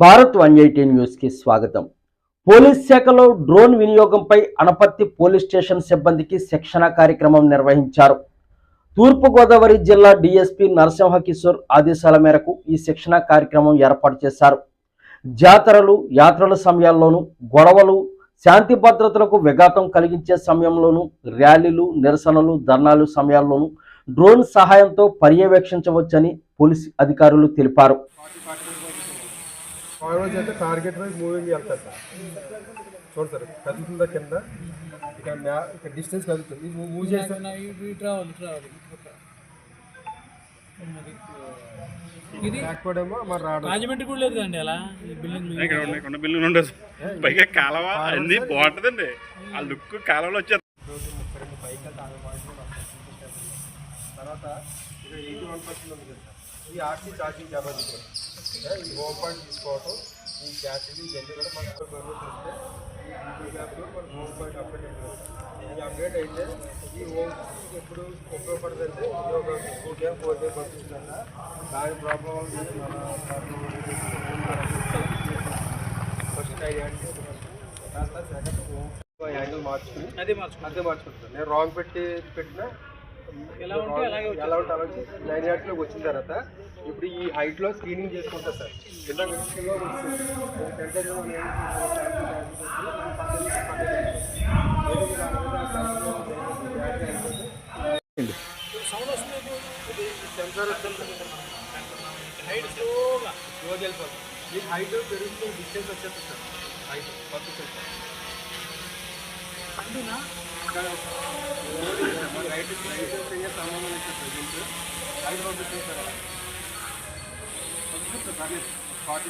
Bharat 180 news కి స్వాగతం. Police శాఖలో డ్రోన్ వినియోగంపై అనపర్తి పోలీస్ స్టేషన్ సిబ్బందికి శిక్షణ కార్యక్రమం నిర్వహించారు. తూర్పుగోదావరి జిల్లా డీఎస్పీ నరసింహ కిషోర్ ఆదేశాల మేరకు ఈ శిక్షణ కార్యక్రమం ఏర్పాటు చేశారు. జాతరలు, యాత్రల సమయాల్లోనూ, గొడవలు, శాంతి భద్రతలకు విఘాతం కలిగించే సమయంలోనూ, ర్యాలీలు, నిరసనలు, ధర్నాలు సమయాల్లోనూ డ్రోన్ సహాయంతో పర్యవేక్షించవచ్చని పోలీసు అధికారులు తెలిపారు. ఫార్వర్డ్ చేస్తే టార్గెట్ వైజ్ మూవింగ్ వెళ్తారు సార్. చూడండి సార్, కదులుతుందా కింద, ఇక్కడ డిస్టెన్స్ కదులుతుంది. మూవ్ చేస్తే ఏమో మరి రాజమండ్రి కూడా లేదు కండి అలా బిల్డింగ్ ఉండదు. పైగా కాలువ అన్ని బాగుంటుందండి. ఆ లుక్ కాలువలో వచ్చారు. తర్వాత ఇక్కడ 81% ఉంది కదా, ఈ ఆర్సీ ఛార్జింగ్ కెపాసిటీ, ఈ హోమ్ పాయింట్ తీసుకోవటం, ఈ క్యాష్ ఇవన్నీ కూడా మనకు చూస్తే ఈ గ్యాప్లో మనకు హోమ్ పాయింట్ అప్డేట్ అవుతుంది. ఈ అప్డేట్ అయితే ఈ హోమ్ ఎప్పుడు ఉపయోగపడుతుందంటే ఒక 4 డే పంపిస్తుందా దాని problem first second home angle మార్చుకుని అదే మార్చుకుంటాను. నేను రాంగ్ పెట్టిన ఎలా ఉంటే అలాగే 9 యార్డ్స్లోకి వచ్చిన తర్వాత ఇప్పుడు ఈ హైట్లో స్క్రీనింగ్ చేసుకుంటా సార్. కింద సెన్సార్ వెళ్ళిపోతుంది. ఈ హైట్ పెరుగుతున్న డిస్టెన్స్ వచ్చేస్తుంది సార్. హైట్ కొత్త సెన్సార్ రైట్ సంబంధం హైట్ పంపిస్తుంది సార్. 40